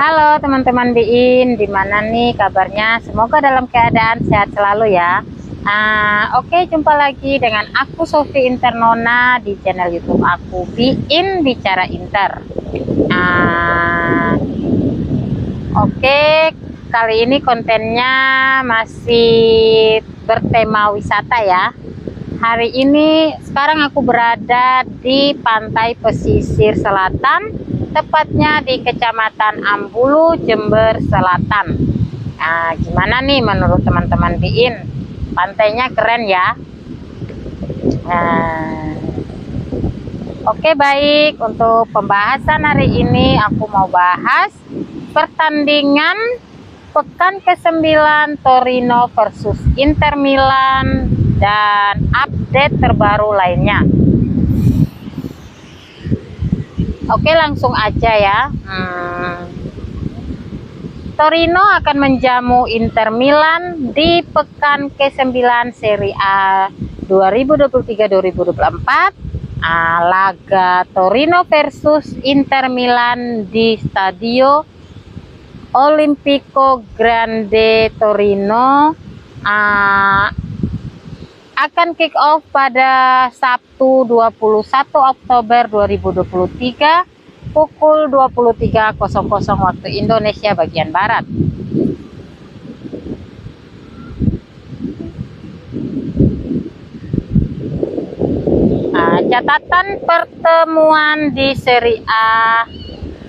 Halo teman-teman Biin, dimana nih kabarnya? Semoga dalam keadaan sehat selalu ya. Oke, jumpa lagi dengan aku Sofi Internona di channel YouTube aku Biin Bicara Inter. Oke, kali ini kontennya masih bertema wisata ya. Hari ini sekarang aku berada di pantai pesisir selatan, tepatnya di Kecamatan Ambulu, Jember Selatan. Gimana nih menurut teman-teman Biin? Pantainya keren ya. Oke, baik, untuk pembahasan hari ini aku mau bahas pertandingan pekan ke-9 Torino versus Inter Milan dan update terbaru lainnya. Oke, langsung aja ya. Torino akan menjamu Inter Milan di pekan ke-9 Serie A 2023-2024. Laga Torino versus Inter Milan di Stadio Olimpico Grande Torino akan kick off pada Sabtu 21 Oktober 2023 pukul 23.00 waktu Indonesia bagian Barat. Catatan pertemuan di Serie A,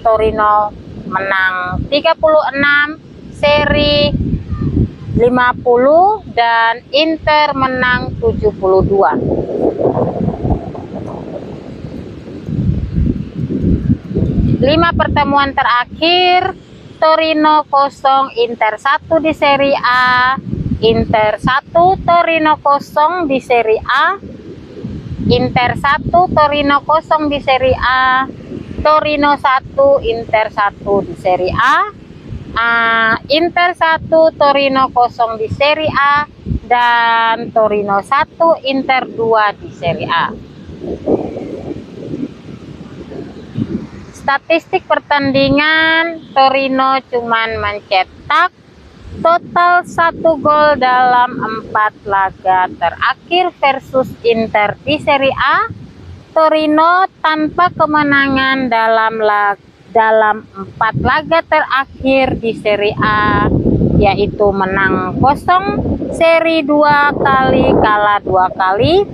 Torino menang 36, seri 50, dan Inter menang 72. Lima pertemuan terakhir, Torino 0, Inter 1 di Serie A, Inter 1, Torino 0 di Serie A, Inter 1, Torino 0 di Serie A, Torino 1, Inter 1 di Serie A, Inter 1, Torino 0 di Serie A, dan Torino 1, Inter 2 di Serie A. Statistik pertandingan, Torino cuman mencetak total 1 gol dalam 4 laga terakhir versus Inter di Serie A. Torino tanpa kemenangan dalam 4 laga terakhir di Serie A, yaitu menang 0, seri 2 kali, kalah 2 kali.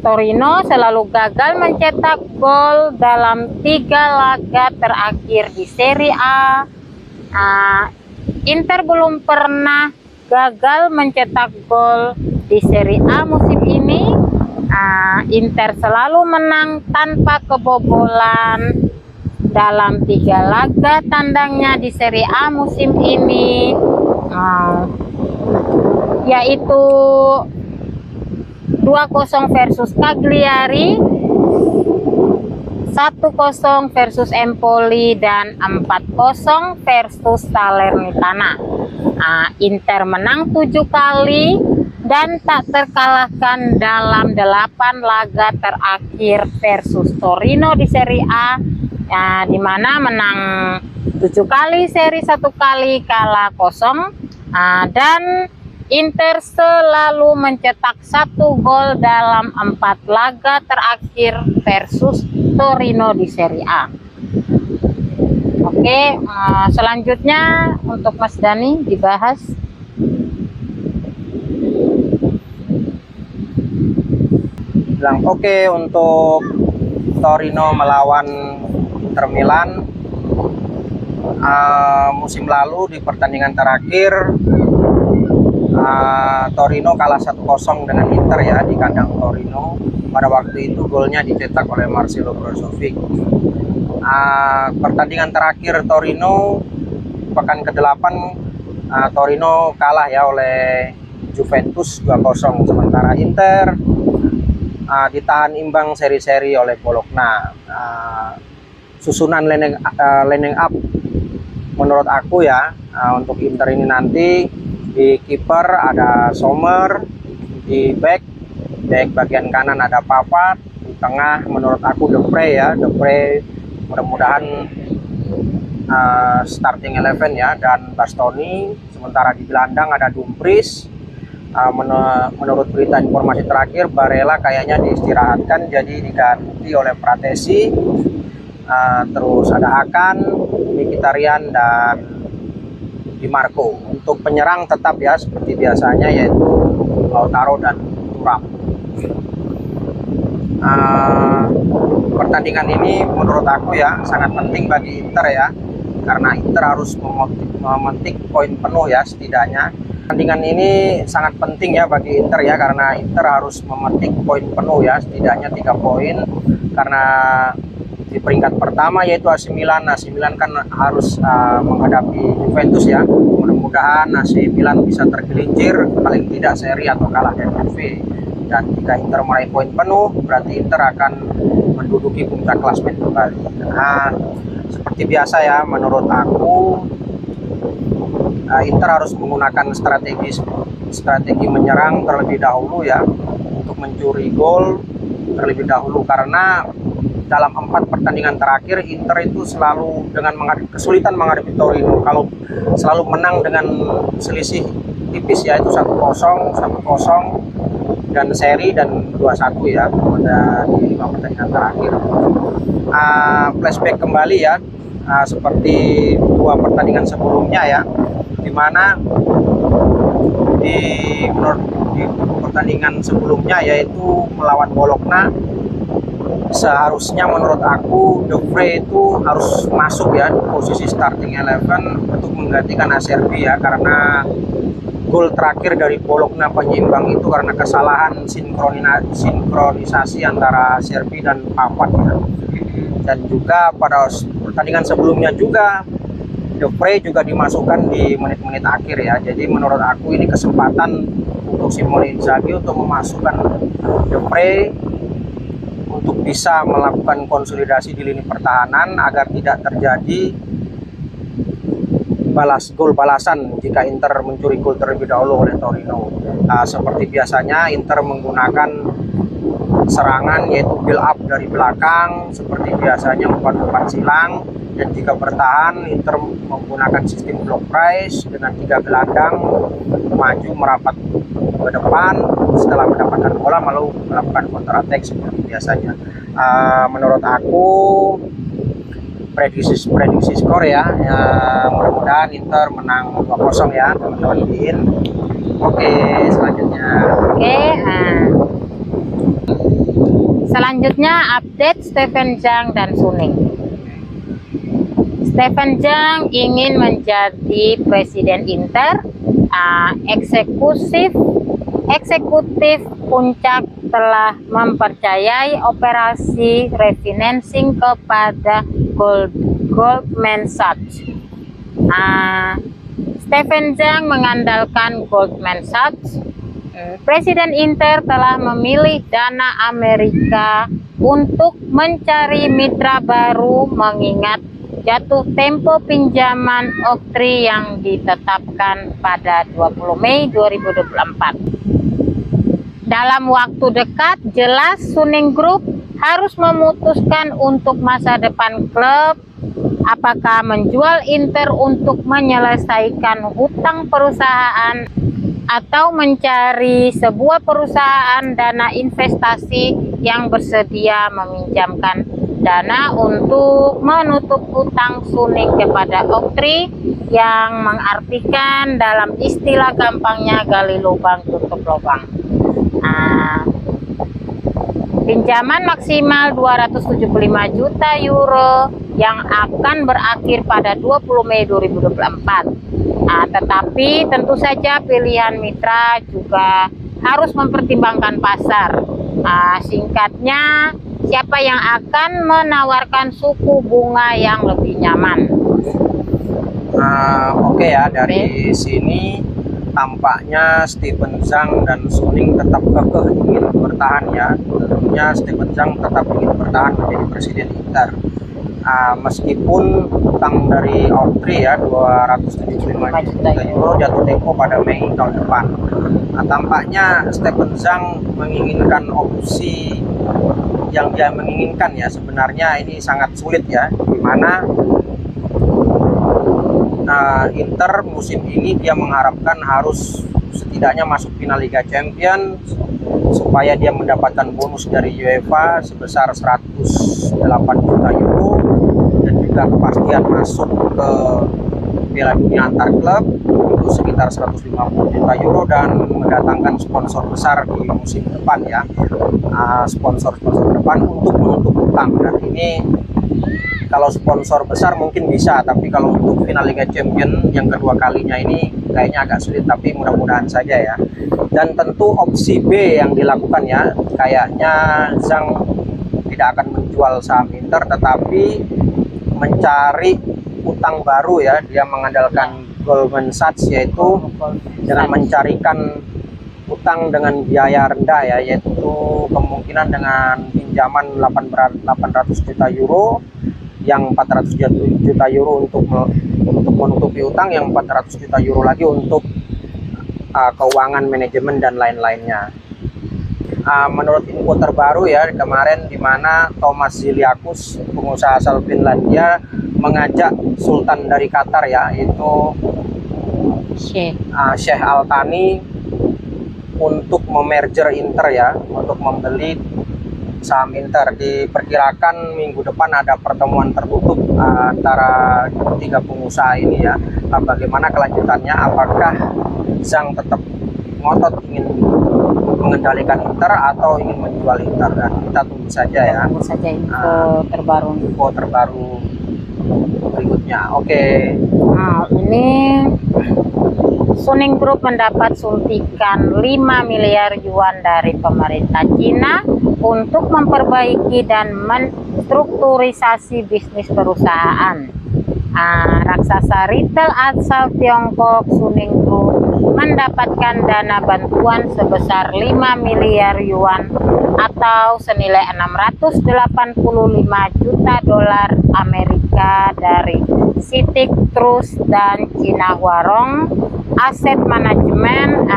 Torino selalu gagal mencetak gol dalam 3 laga terakhir di Serie A. Inter belum pernah gagal mencetak gol di Serie A musim ini. Inter selalu menang tanpa kebobolan dalam 3 laga tandangnya di Serie A musim ini, yaitu 2-0 versus Cagliari, 1-0 versus Empoli, dan 4-0 versus Salernitana. Inter menang 7 kali dan tak terkalahkan dalam 8 laga terakhir versus Torino di Serie A, di mana menang 7 kali, seri 1 kali, kalah 0. Dan Inter selalu mencetak 1 gol dalam 4 laga terakhir versus Torino di Serie A. Oke, selanjutnya untuk Mas Dani dibahas. Oke, untuk Torino melawan Inter Milan musim lalu di pertandingan terakhir, Torino kalah 1-0 dengan Inter ya di kandang Torino. Pada waktu itu golnya dicetak oleh Marcelo Brozovic. Pertandingan terakhir Torino pekan ke-8, Torino kalah ya oleh Juventus 2-0, sementara Inter ditahan imbang seri-seri oleh Bologna. Susunan lining up menurut aku ya, untuk Inter ini nanti di kiper ada Sommer, di back bagian kanan ada Papat, di tengah menurut aku Depre ya. Depre mudah-mudahan starting 11 ya, dan Bastoni. Sementara di gelandang ada Dumfries. Menurut berita informasi terakhir, Barella kayaknya diistirahatkan, jadi diganti oleh Pratesi. Terus ada Akan, Mkhitaryan, dan Di Marco. Untuk penyerang tetap ya seperti biasanya, yaitu Lautaro dan Thuram. Pertandingan ini menurut aku ya sangat penting bagi Inter ya, karena Inter harus memetik poin penuh ya setidaknya. Pertandingan ini sangat penting ya bagi Inter ya, karena Inter harus memetik poin penuh ya, setidaknya 3 poin, karena di peringkat pertama yaitu AC Milan. AC Milan kan harus menghadapi Juventus ya. Mudah-mudahan AC Milan bisa tergelincir paling tidak seri atau kalah dari Juve. Dan jika Inter meraih poin penuh, berarti Inter akan menduduki puncak klasemen kembali. Seperti biasa ya, menurut aku Inter harus menggunakan strategi menyerang terlebih dahulu ya, untuk mencuri gol terlebih dahulu, karena dalam 4 pertandingan terakhir Inter itu selalu dengan kesulitan menghadapi Torino. Kalau selalu menang dengan selisih tipis ya, itu 1-0, 1-0 dan seri, dan 2-1 ya pada di 5 pertandingan terakhir. Flashback kembali ya, seperti 2 pertandingan sebelumnya ya, dimana di pertandingan sebelumnya yaitu melawan Bologna, seharusnya menurut aku De Vrij itu harus masuk ya di posisi starting 11 untuk menggantikan Acerbi ya, karena gol terakhir dari Bologna penyeimbang itu karena kesalahan sinkronisasi antara Acerbi dan Pavard ya. Dan juga pada pertandingan sebelumnya juga De Vrij juga dimasukkan di menit-menit akhir ya. Jadi menurut aku ini kesempatan untuk Simone Inzaghi untuk memasukkan De Vrij untuk bisa melakukan konsolidasi di lini pertahanan agar tidak terjadi gol balasan jika Inter mencuri gol terlebih dahulu oleh Torino. Seperti biasanya Inter menggunakan serangan yaitu build up dari belakang, seperti biasanya umpan-umpan silang. Dan jika bertahan, Inter menggunakan sistem block price dengan 3 gelandang maju merapat ke depan, setelah mendapatkan bola lalu melakukan counter attack seperti biasanya. Menurut aku prediksi skor ya, mudah-mudahan Inter menang 2-0 ya teman-teman Bin. Oke, selanjutnya. Selanjutnya update Steven Zhang dan Suning. Steven Zhang ingin menjadi presiden Inter. Eksekutif puncak telah mempercayai operasi refinancing kepada Goldman Sachs. Steven Zhang mengandalkan Goldman Sachs. Presiden Inter telah memilih dana Amerika untuk mencari mitra baru, mengingat jatuh tempo pinjaman Oaktree yang ditetapkan pada 20 Mei 2024. Dalam waktu dekat, jelas Suning Group harus memutuskan untuk masa depan klub, apakah menjual Inter untuk menyelesaikan hutang perusahaan atau mencari sebuah perusahaan dana investasi yang bersedia meminjamkan dana untuk menutup hutang Suning kepada Oaktree, yang mengartikan dalam istilah gampangnya gali lubang tutup lubang. Pinjaman maksimal 275 juta euro yang akan berakhir pada 20 Mei 2024. Tetapi tentu saja pilihan mitra juga harus mempertimbangkan pasar. Singkatnya, siapa yang akan menawarkan suku bunga yang lebih nyaman. Oke ya, dari sini tampaknya Steven Zhang dan Suning tetap kekeh ingin bertahan ya. Tentunya Steven Zhang tetap ingin bertahan menjadi presiden Inter. Meskipun hutang dari Oaktree ya 275 juta euro jatuh tempo pada Mei tahun depan. Tampaknya Steven Zhang menginginkan opsi yang dia menginginkan ya. Sebenarnya ini sangat sulit ya, dimana Inter musim ini dia mengharapkan harus setidaknya masuk final Liga Champions supaya dia mendapatkan bonus dari UEFA sebesar 108 juta euro dan juga kepastian masuk ke Piala Dunia antar klub itu sekitar 150 juta euro dan mendatangkan sponsor besar di musim depan ya, sponsor-sponsor depan untuk menutup utang. Dan ini kalau sponsor besar mungkin bisa, tapi kalau untuk final Liga Champions yang kedua kalinya ini kayaknya agak sulit, tapi mudah-mudahan saja ya. Dan tentu opsi B yang dilakukan ya, kayaknya Zhang tidak akan menjual saham Inter tetapi mencari utang baru ya. Dia mengandalkan Goldman Sachs, yaitu dengan mencarikan utang dengan biaya rendah ya, yaitu kemungkinan dengan pinjaman 800 juta euro, yang 400 juta euro untuk menutupi utang, yang 400 juta euro lagi untuk keuangan, manajemen dan lain-lainnya. Menurut info terbaru ya kemarin, di mana Thomas Ziliakus, pengusaha asal Finlandia, mengajak Sultan dari Qatar ya, yaitu Sheikh Al Thani, untuk memerger Inter ya, untuk membeli saham Inter. Diperkirakan minggu depan ada pertemuan tertutup antara tiga pengusaha ini ya. Bagaimana kelanjutannya, apakah Zhang tetap ngotot ingin mengendalikan Inter atau ingin menjual Inter, dan kita tunggu saja ya. Tunggu saja info terbaru berikutnya. Oke. Nah, ini Suning Group mendapat suntikan 5 miliar yuan dari pemerintah Cina untuk memperbaiki dan menstrukturisasi bisnis perusahaan. Raksasa retail asal Tiongkok Suning Group mendapatkan dana bantuan sebesar 5 miliar yuan atau senilai 685 juta dolar Amerika dari CITIC Trust dan China Huarong Asset Management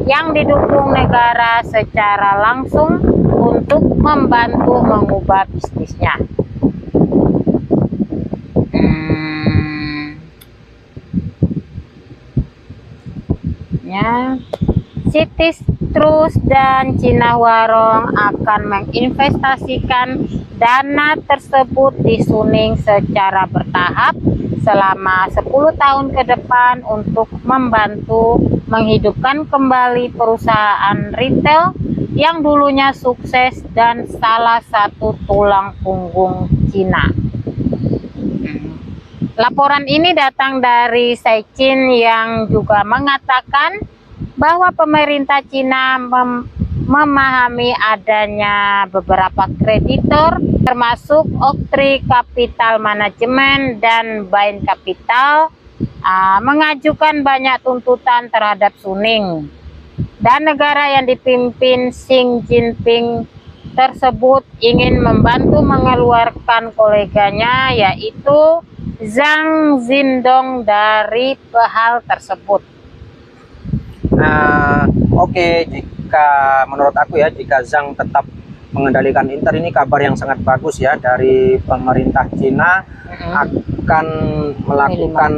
yang didukung negara secara langsung untuk membantu mengubah bisnisnya. CITIC Trust dan China Huarong akan menginvestasikan dana tersebut di Suning secara bertahap selama 10 tahun ke depan untuk membantu menghidupkan kembali perusahaan retail yang dulunya sukses dan salah satu tulang punggung Cina. Laporan ini datang dari Caixin yang juga mengatakan bahwa pemerintah Cina memahami adanya beberapa kreditor termasuk Oaktree Capital Management dan Bain Capital mengajukan banyak tuntutan terhadap Suning, dan negara yang dipimpin Xi Jinping tersebut ingin membantu mengeluarkan koleganya yaitu Zhang Zindong dari hal tersebut. Oke, jika menurut aku ya, jika Zhang tetap mengendalikan Inter, ini kabar yang sangat bagus ya. Dari pemerintah Cina akan melakukan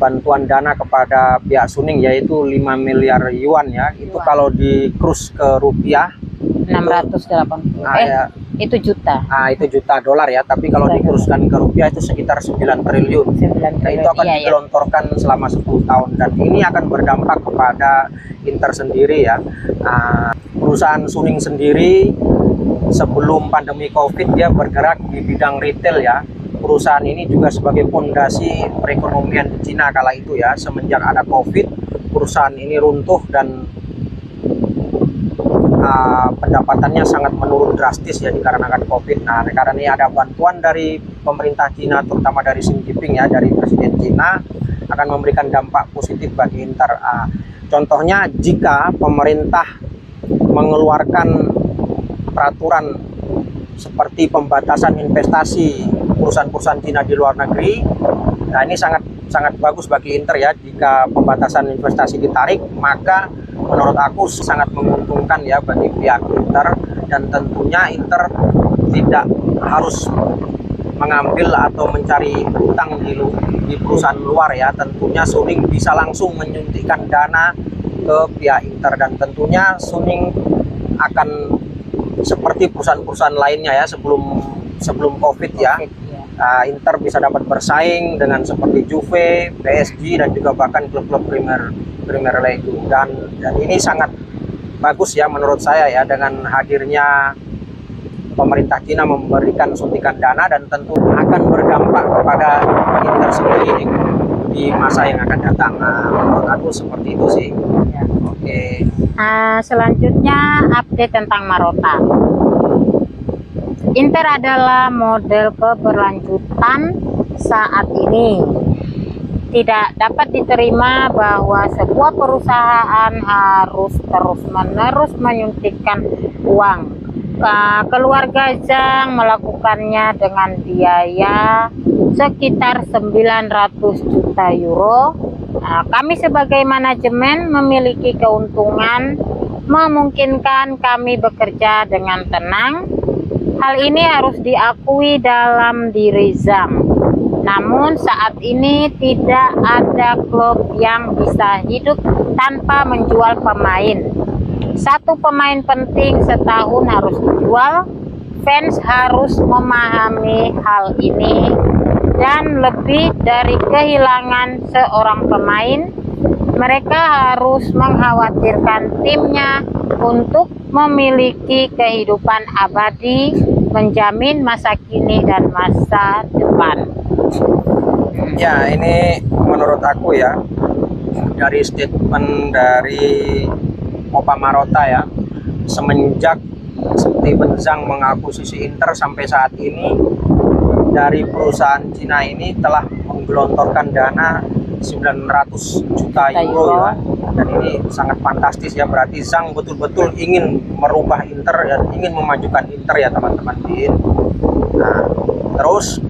bantuan dana kepada pihak Suning, yaitu 5 miliar yuan ya. Itu kalau di krus ke rupiah 680 itu juta. Itu juta dolar ya, tapi kalau dikuruskan ke rupiah itu sekitar 9 triliun. Nah, itu akan digelontorkan selama 10 tahun, dan ini akan berdampak kepada Inter sendiri ya. Perusahaan Suning sendiri sebelum pandemi Covid dia bergerak di bidang retail ya. Perusahaan ini juga sebagai fondasi perekonomian di Cina kala itu ya. Semenjak ada Covid, perusahaan ini runtuh dan pendapatannya sangat menurun drastis ya dikarenakan Covid. Nah, karena ini ada bantuan dari pemerintah Cina, terutama dari Xi Jinping ya, dari Presiden Cina, akan memberikan dampak positif bagi Inter. Contohnya jika pemerintah mengeluarkan peraturan seperti pembatasan investasi perusahaan-perusahaan Cina di luar negeri, nah ini sangat bagus bagi Inter ya. Jika pembatasan investasi ditarik, maka menurut aku sangat menguntungkan ya bagi pihak Inter, dan tentunya Inter tidak harus mengambil atau mencari utang di perusahaan luar ya, tentunya Suning bisa langsung menyuntikkan dana ke pihak Inter, dan tentunya Suning akan seperti perusahaan-perusahahan lainnya ya sebelum COVID ya. Inter bisa dapat bersaing dengan seperti Juve, PSG, dan juga bahkan klub-klub Premier League. Dan ini sangat bagus ya menurut saya ya, dengan hadirnya pemerintah Cina memberikan suntikan dana, dan tentu akan berdampak kepada Inter sendiri di masa yang akan datang. Menurut aku seperti itu sih. Ya. Oke. Selanjutnya update tentang Marotta. Inter adalah model keberlanjutan saat ini. Tidak dapat diterima bahwa sebuah perusahaan harus terus-menerus menyuntikkan uang. Keluarga Zhang melakukannya dengan biaya sekitar 900 juta euro. Kami sebagai manajemen memiliki keuntungan, memungkinkan kami bekerja dengan tenang. Hal ini harus diakui dalam diri Zhang. Namun saat ini tidak ada klub yang bisa hidup tanpa menjual pemain. Satu pemain penting setahun harus dijual. Fans harus memahami hal ini, dan lebih dari kehilangan seorang pemain, mereka harus mengkhawatirkan timnya untuk memiliki kehidupan abadi, menjamin masa kini dan masa depan. Ya, ini menurut aku ya, dari statement dari Opa Marotta ya, semenjak Steven Zhang mengakuisisi Inter sampai saat ini, dari perusahaan Cina ini telah menggelontorkan dana 900 juta euro ya, dan ini sangat fantastis ya. Berarti Zhang betul-betul ingin merubah Inter dan ingin memajukan Inter ya teman-teman. Nah, terus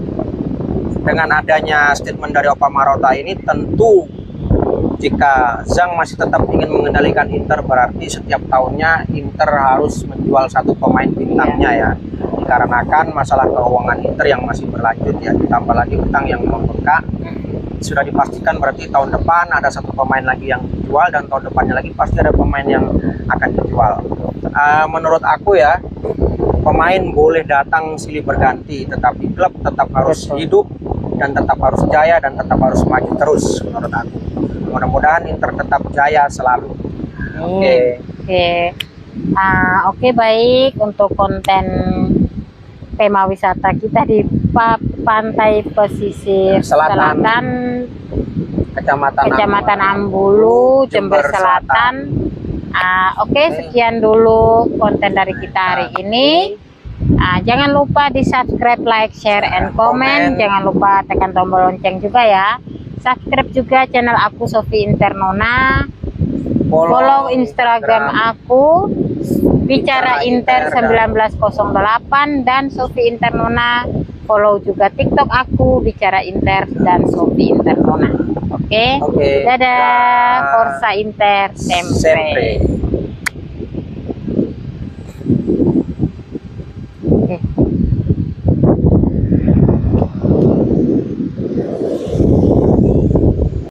dengan adanya statement dari Opa Marotta ini, tentu jika Zhang masih tetap ingin mengendalikan Inter, berarti setiap tahunnya Inter harus menjual satu pemain bintangnya ya, dikarenakan masalah keuangan Inter yang masih berlanjut ya, ditambah lagi utang yang membengkak. Sudah dipastikan berarti tahun depan ada satu pemain lagi yang dijual, dan tahun depannya lagi pasti ada pemain yang akan dijual. Menurut aku ya, pemain boleh datang silih berganti, tetapi klub tetap harus hidup dan tetap harus jaya dan tetap harus maju terus menurut aku. Mudah-mudahan Inter tetap jaya selalu. Oke, baik, untuk konten tema wisata kita di pantai pesisir selatan Kecamatan Ambulu, Jember Selatan. Oke, sekian dulu konten dari kita hari ini. Jangan lupa di subscribe, like, share, and comment. Jangan lupa tekan tombol lonceng juga ya. Subscribe juga channel aku, Sofi Internona. Follow Instagram aku, Bicara Inter 1908 dan Sofi Internona. Follow juga TikTok aku, Bicara Inter dan Sofi Internona. Oke. Dadah. Forza Inter sempre.